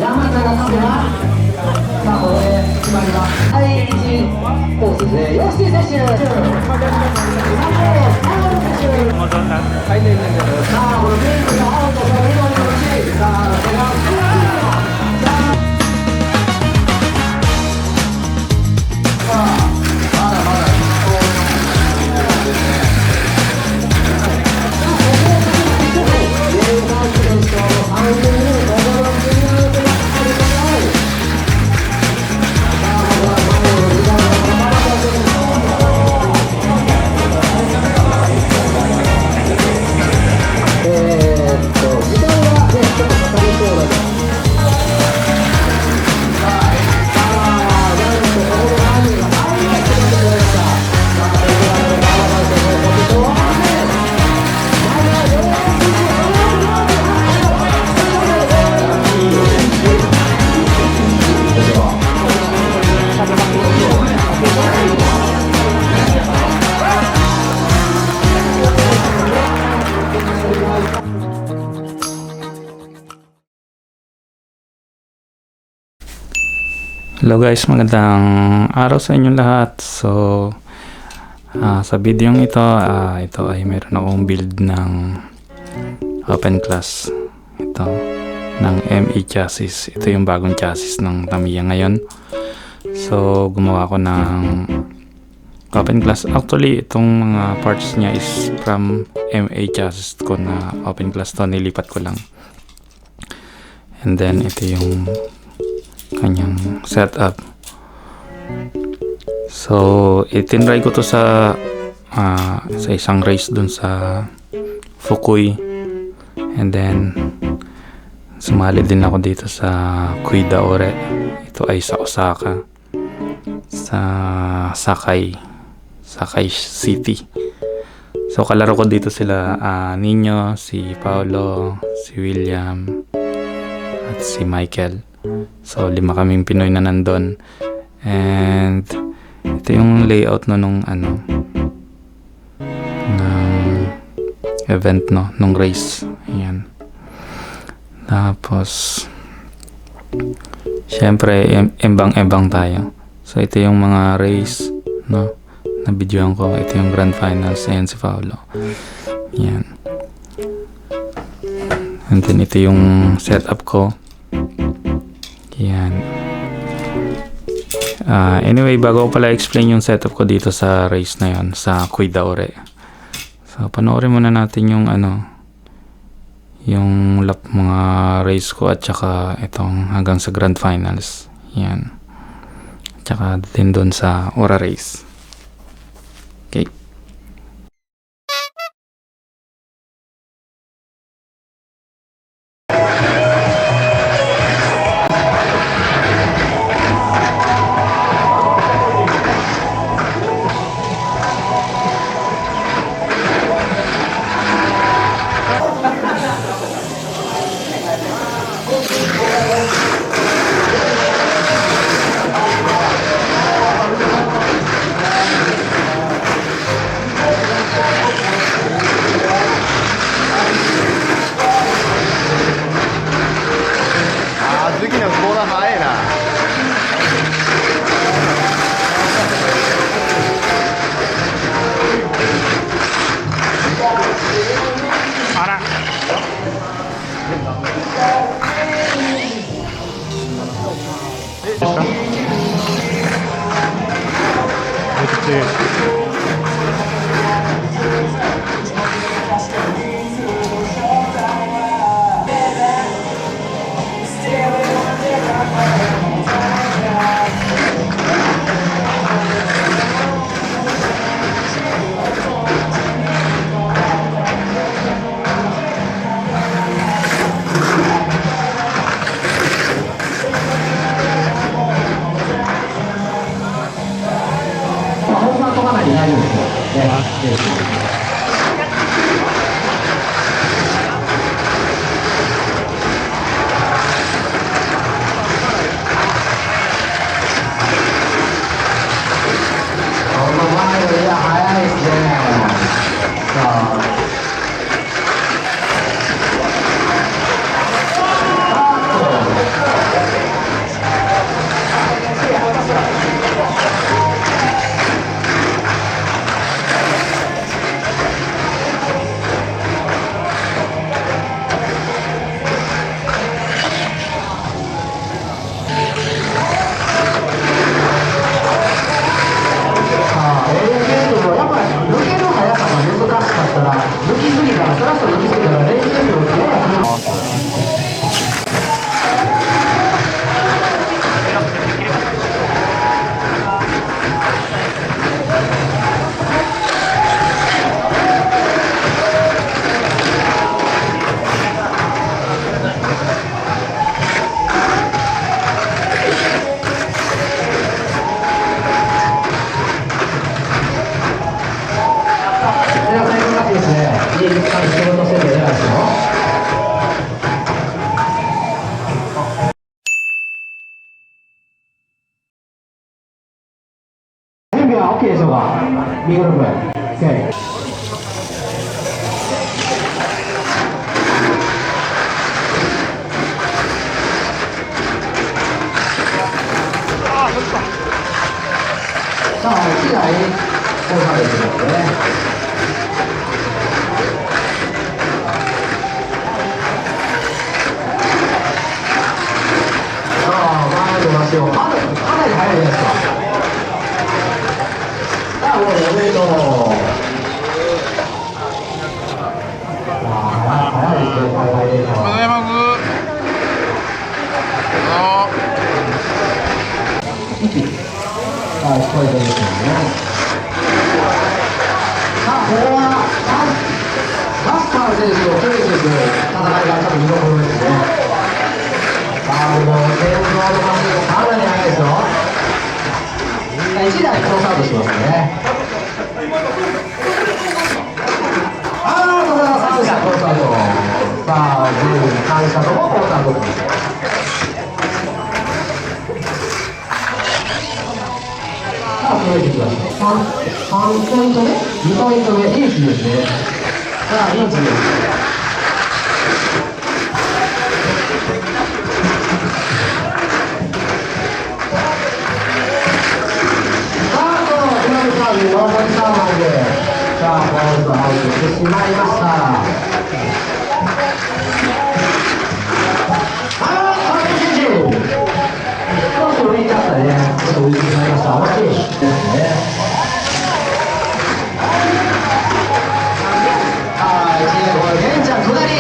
山田が勝てば、さあこれで決まります。第1コースですね。吉井選手。さあこのメインの青と緑の吉井。さあこれがHello guys, magandang araw sa inyong lahat. So, sa video ito, ito ay meron akong build ng open class. Ito, ng ME chassis. Ito yung bagong chassis ng Tamiya ngayon. So, gumawa ko ng open class. Actually, itong mga parts niya is from MA chassis ko na open class to. Nilipat ko lang. And then, ito yung kanyang setup. So, itinry ko to sa isang race dun sa Fukui, and then sumali din ako dito sa Kuidaore. Ito ay sa Osaka, sa Sakai City. So, kalaro ko dito sila Nino, si Paolo, si William at si Michael. So, 5 kaming Pinoy na nandun. And ito yung layout nung event nung race. Ayan. Tapos syempre embang-embang tayo. So, ito yung mga race na videoan ko. Ito yung grand finals. Ayan si Paolo. Ayan. And then ito yung setup ko. Yan. Anyway, bago ko pala explain yung setup ko dito sa race na yon sa Kuidaore. So, panoorin muna natin yung yung mga race ko at saka itong hanggang sa grand finals. Yan. At saka din doon sa Ora race. Okay. 右の声 OK さあ、1台交差ですのでね。さあ、前の足をかなり速いですか。さあ、もうおめでとう。速いですね、大会で。さあ、聞こえてるんですよね。さあ、これはマスター選手とケリー選手の戦いがちょっと見どころですね。さあ、もう先頭のマシンがかなり速いですよ。1台クロスアウトしますね。ああ、これは3車クロスアウト。さあ、全3車ともクロスアウトです。さあ、届いてきました。3ポイント目、2ポイント目、リーチですね。さあ、リーチです。さあ、このフランスサーブ、ノーポイントサーブで、さあ、フォールとアウトしてしまいました。少し浮いちゃったね。ちょっと浮いてしまいました。惜しいですね。さあ、1年これ、玄ちゃん、下り。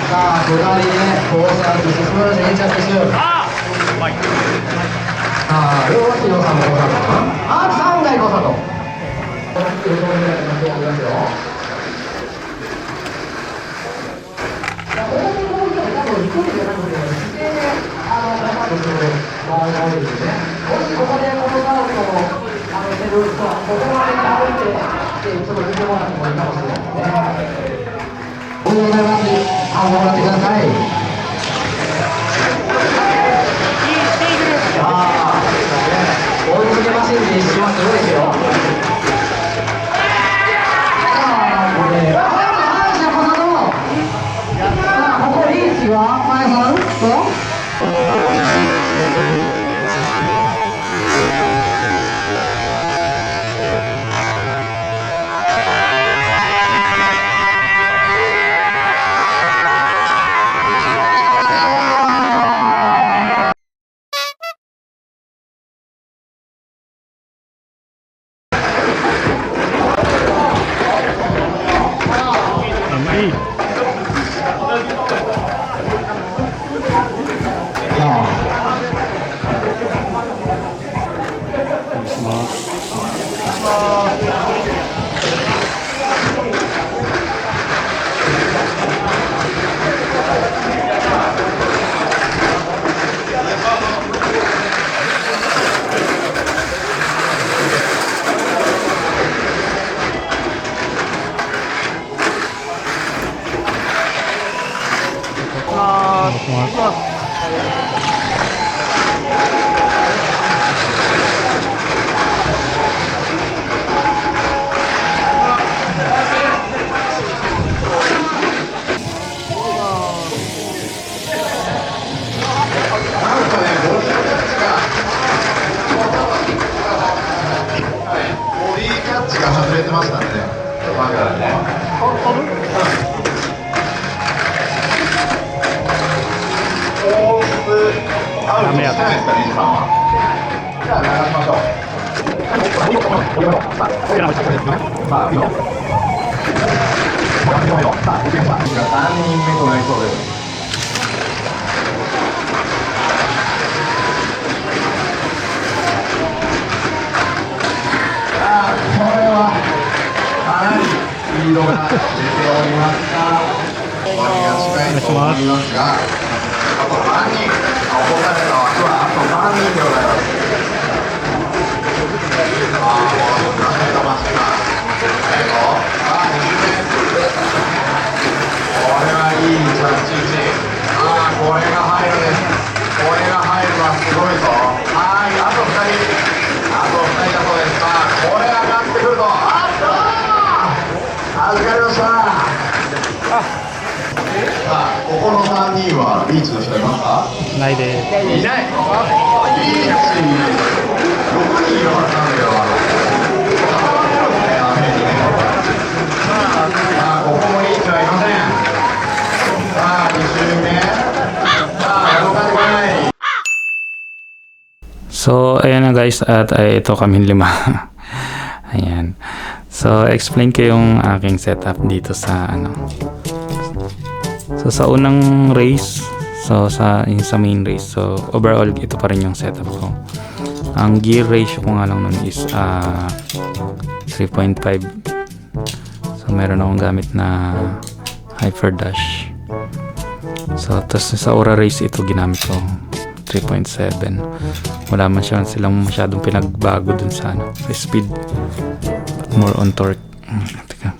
さあ、下りで、コースアウトして、素晴らしい玄ちゃん選手。さあ、両脇のさんのコースアウトかな。3台コースアウト。この後ろになりますよ。いや、大きい方向に多分、1人じゃなくて、姿勢で、回られるんですね。もしここでこのカードをしてる人は、ここまで歩いて、ちょっと見てもらってもいいかもしれないですね。おはようございます。もらってください。ああ、追いつけマシンで一瞬はすごいですよ。さあ、これ、反射小里。さあ、ここリーチは、前さんと。外れてましたね。だからね。コースアウトしてないですか、リーさんは。じゃあ流しましょう。さあ、いいよ。さあ、3人目となりそうです。これはかなりスピードが出ておりますが、終わりが近いと思いますが、あと3人、起こされた枠はあと3人でございます。もう難しいとました。最後、さあ、2巡目。これはいい着地位置。これが入るんです。これが入るのはすごいぞ。あと2人。あと2人だそうです。これ上がってくると、リーチの人いますか？ないでいない。あ、いいですし、6人いるはずなんだけど、さあ、ここもリーチはいません。さあ、2周目。さあ、動かしてこない。 So, ayan na guys, at ito kami 5. Ayan. So, explain ko yung aking setup dito sa ano. So, sa unang race, so sa main race, so overall ito pa rin yung setup ko. Ang gear ratio ko nga lang nun is 3.5. So, meron akong gamit na Hyperdash. So, tapos sa Aura race ito ginamit ko 3.7. Wala man silang masyadong pinagbago dun sa ano, sa speed, but more on torque. Teka.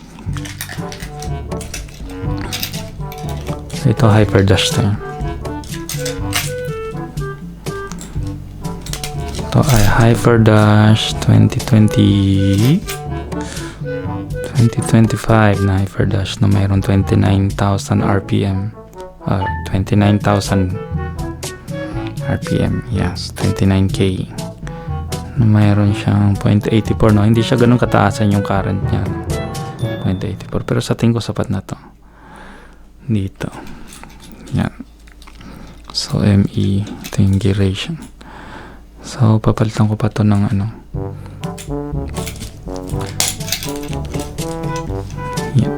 So ito Hyperdash to. Ito ay Hyperdash 2025 na Hyperdash na mayroon 29,000 RPM. 29,000 RPM, yes, 29k. Mayroon siyang 0.84, no? Hindi siya ganun kataasan yung current niya. 0.84, pero sa tingin ko sapat na to. Dito. Yan. So, ME, ito yung gear ratio. So, papalitan ko pa to ng ano. Yan.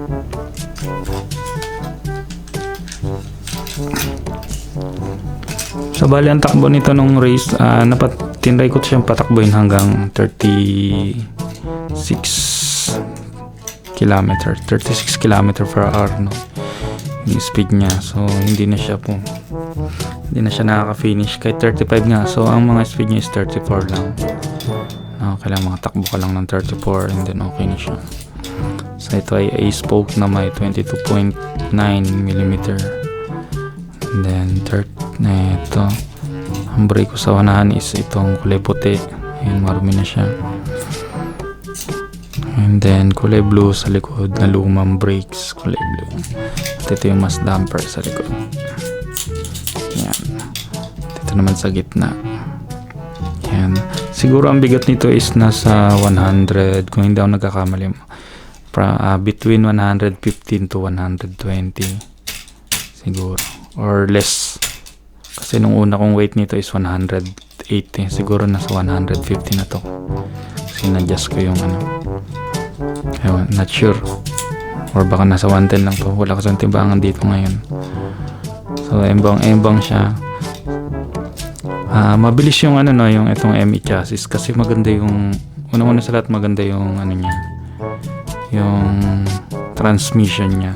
So, bali ang takbo nito nung race, tinry ko siyang patakbuhin hanggang 36 km per hour, no? Yung speed niya. So, hindi na siya nakaka-finish kahit 35 nga. So, ang mga speed niya is 34 lang. No, kailangan makatakbo ka lang ng 34 and then okay na siya. So, ito ay A-spoke na may 22.9 mm. And then, ito, ang brake ko sa unahan is itong kulay puti. Ayan, marumi na siya. And then, kulay blue sa likod na lumang brakes. Kulay blue. At ito yung mas damper sa likod. Ayan. Ito naman sa gitna. Ayan. Siguro ang bigat nito is nasa 100, kung hindi ako nagkakamali. Between 115 to 120. Siguro. Or less. Kasi nung una kong weight nito is 180. Siguro nasa 150 na to. Kasi na-adjust ko yung ano. Ewan, not sure. Or baka nasa 110 lang to. Wala kasang timbangan dito ngayon. So, embang siya. Mabilis yung ano, no, yung itong ME chassis. Kasi maganda yung, unang-una sa lahat maganda yung ano niya. Yung transmission niya.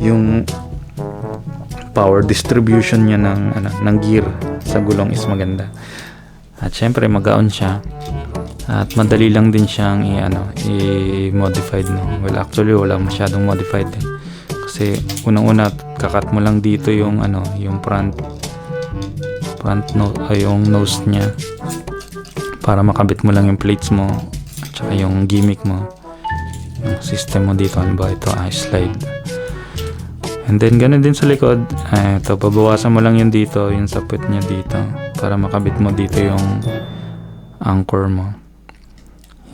Yung power distribution niya ng gear sa gulong is maganda. At syempre magaon siya. At madali lang din siyang i-modified, no. Well, actually wala masyadong modified eh. Kasi unang-una kakat mo lang dito yung yung front yung nose niya para makabit mo lang yung plates mo at saka yung gimmick mo, yung system mo dito. Ano ba ito? Slide. And then, ganun din sa likod. Ito, babawasan mo lang yun dito, yung sapit niya dito, para makabit mo dito yung anchor mo.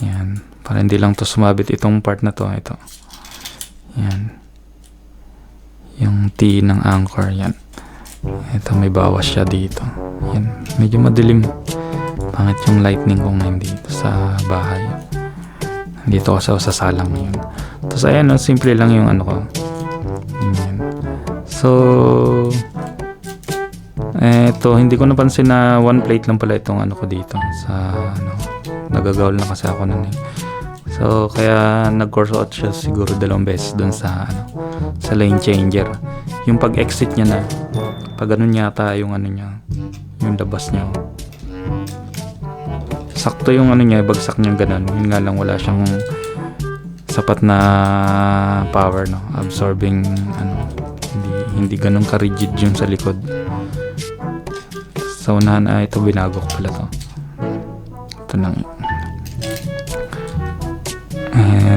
Yan. Para hindi lang to sumabit itong part na to. Ito. Yan. Yung T ng anchor. Yan. Ito, may bawas siya dito. Yan. Medyo madilim. Pangit yung lightning ko ngayon dito sa bahay. Dito ako sa salang yun. Tapos, ayan, no, simple lang yung ano ko. Yan. So, eto, hindi ko napansin na one plate lang pala itong ano ko dito sa nagagawl na kasi ako nun eh. So, kaya nag-course out siya siguro 2 beses dun sa sa lane changer. Yung pag-exit niya na, pag ganun yata yung niya, yung labas niya. Sakto yung niya, bagsak niya ganun. Yun nga lang, wala siyang sapat na power, no, absorbing hindi ganun ka-rigid yung sa likod. Sa unahan ito binago ko pala to. Ito lang.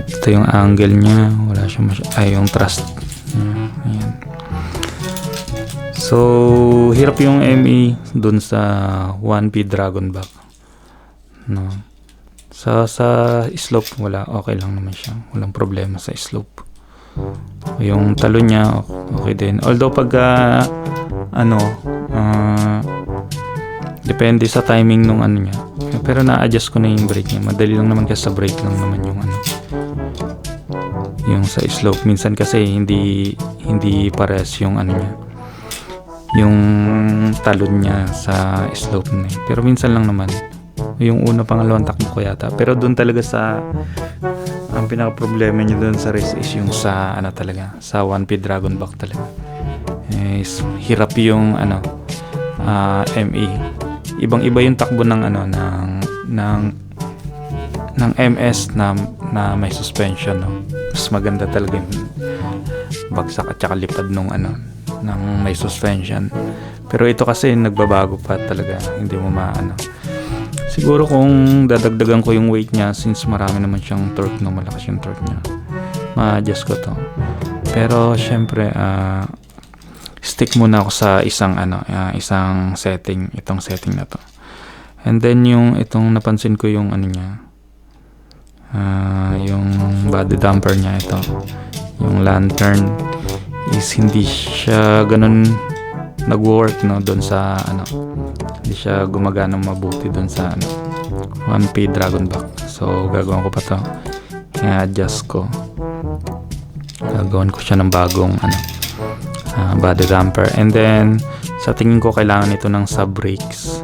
Ito yung angle niya, wala siyang yung thrust. Ayan. So, hirap yung ME dun sa 1P Dragon Back. No. Sa slope, okay lang naman siya. Walang problema sa slope. Yung talon niya, okay din. Although pag, depende sa timing nung ano niya. Pero na-adjust ko na yung brake niya. Madali lang naman kasi sa brake lang naman yung yung sa slope. Minsan kasi hindi pares yung niya. Yung talon niya sa slope na yun. Pero minsan lang naman. Yung una, pangalawang takbo ko yata. Pero doon talaga ang pinaka-problema niya doon sa race is yung sa talaga, sa 1P Dragon Back talaga. Hirap yung ME. Ibang-iba yung takbo ng ng MS na may suspension, no. Mas maganda talaga yung bagsak at saka lipad nung ng may suspension. Pero ito kasi nagbabago pa talaga, hindi mo siguro kung dadagdagan ko yung weight niya, since marami naman siyang torque, no, malakas yung torque niya, ma-adjust ko to. Pero syempre stick muna ako sa isang setting, itong setting na to. And then itong napansin ko yung niya, yung body damper niya, ito yung lantern is hindi siya ganun nag-work, no, doon sa hindi siya gumagana mabuti doon sa 1P Dragon Back. So gagawin ko pa to, i-adjust ko, gagawin ko siya ng bagong body damper. And then sa tingin ko kailangan ito ng sub brakes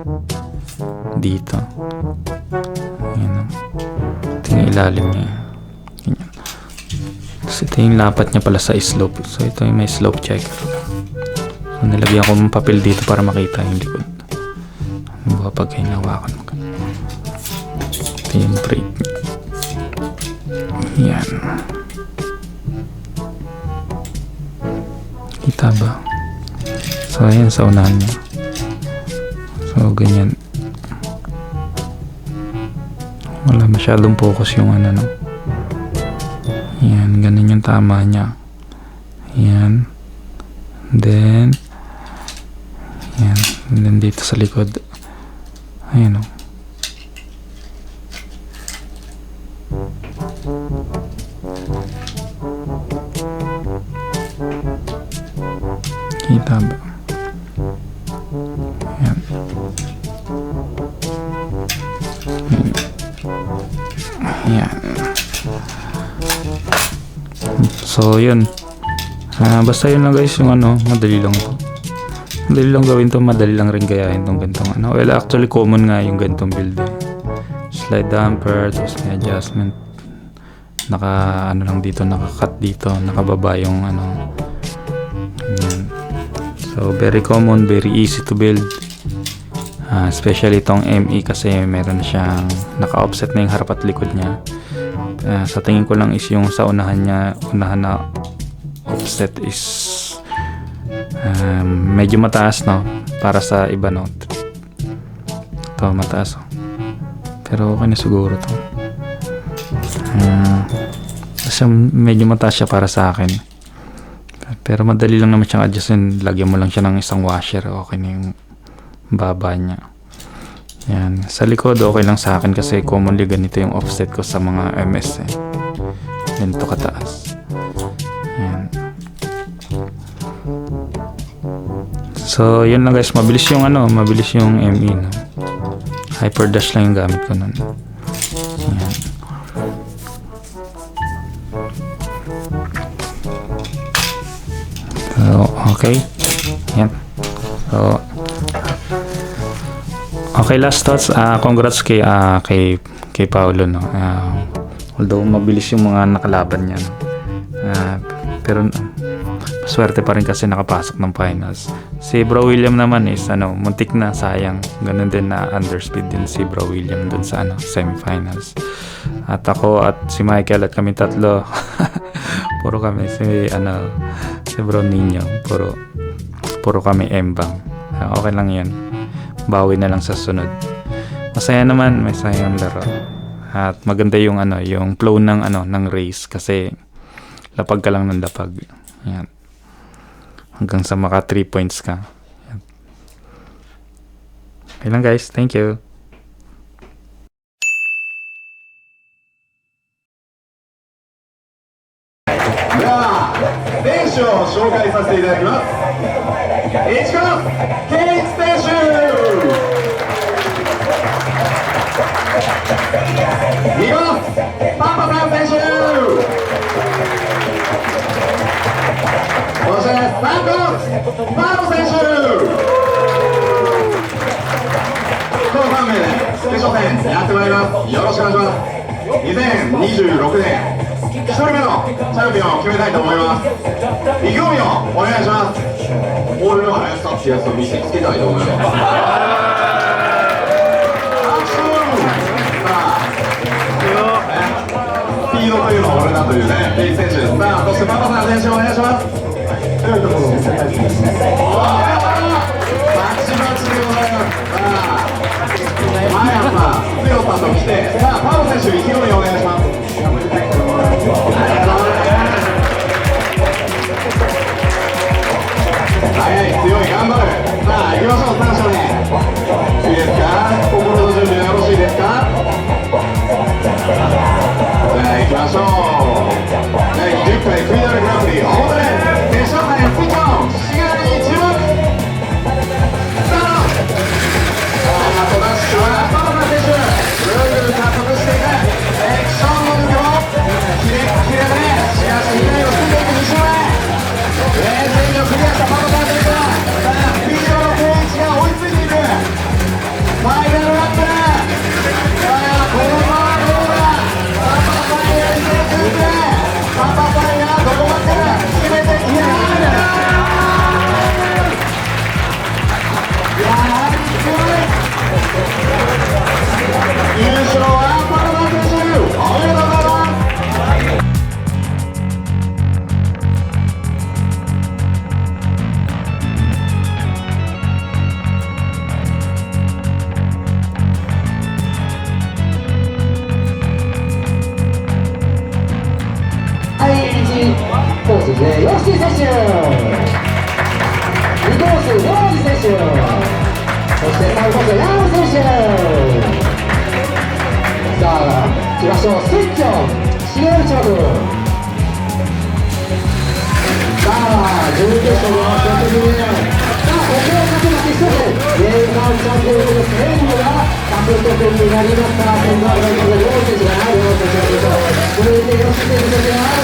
dito. Ayan, ito yung ilalim niya. Ganyan. Tapos ito yung lapat niya pala sa slope. So ito yung may slope checker. So nilagyan ko ng papel dito para makita yung likod. Pag hinawakan mo. Ito yung brake. Yan. Kita ba? So ayan sa unahan niya. So ganyan. Wala masyadong focus yung no. Yan, ganun yung tama niya. Yan. Then yan. And then dito sa likod. Ayan, oh. Kita ba? Ayan. Ayan. So, yun. Basta yun lang guys, yung madali lang to. Madali lang gawin to, madali lang rin gayahin tong gantong Well, actually common nga yung gantong build eh. Slide damper, tapos may adjustment. Lang dito, naka-cut dito, nakababa yung So very common, very easy to build. Especially itong ME kasi meron siyang naka-offset na yung harap at likod niya. Sa tingin ko lang is yung sa unahan na offset is medyo mataas, no, para sa iba, no. Ito mataas, oh. Pero okay na siguro to. Kasi medyo mataas siya para sa akin. Pero madali lang naman siyang adjustin. Lagyan mo lang siya ng isang washer, okay na yung baba niya. Yan. Sa likod okay lang sa akin kasi commonly ganito yung offset ko sa mga MS eh. Ganito kataas. Yan. So, yun lang guys. Mabilis yung ME, no? Hyper dash lang yung gamit ko nun. Yan. So, okay. Yan. So, okay, last thoughts. Congrats kay Paolo, no. Although mabilis yung mga nakalaban niya, no? Pero swerte pa rin kasi nakapasok ng finals. Si Bro William naman is muntik na, sayang. Ganun din na underspeed din si Bro William dun sa semifinals. At ako at si Michael at kami tatlo puro kami si Bro Nino, puro kami embang. Okay lang 'yan. Bawi na lang sa sunod. Masaya naman, may sayang laro. At maganda yung yung flow ng race kasi lapag ka lang ng lapag. Yan. Hanggang sa maka 3 points ka. Okay lang guys, thank you. では選手を紹介させていただきます。市川健一選手、2号パパさん選手、そして3号パロ選手、この3名で決勝戦やってまいります。よろしくお願いします。2026年1人目のチャンピオンを決めたいと思います。意気込みをお願いします。俺の速さってやつを見せつけたいと思います。アクション。さあ、スピードというのは俺だというね、レイ選手です。さあ、そしてパパさん選手お願いします。強いところを見せたいと思います。バチバチでございます。さあ、前山強さときて、さあ、パロ選手意気込みをお願いします。早い強い頑張る。さあ行きましょう。3勝でいいですか。心の準備はよろしいですか。さあ行きましょう。第10回クイナルグランプリ大舞台決勝戦スイッチオン。4月に注目スタート。あとダッシュはパパ選手ぐるぐる加速していく。セクションの抜けもキレッキレでね。しかし未来を進んでいく2周目。全員をクリアしたパパさんですが、さあスピードの定位置が追いついている。ファイナルラップ。さあこのままどうだ。パパさんやりていくんで、パパさんがどこまで決めてきやがる。やはり強い。優勝はパパ選手、おめでとうございます。コースでヨッシー選手、2コースヨージ選手、そして3コースラム選手。さあ行きましょう。スイッチオン。試合勝負。さあ準決勝の1組目。さあここを勝てば決勝戦年間チャンピオンのセンブが獲得になりました。センブはヨージ選手がヨージ選手が続いてヨッシー選手ですが。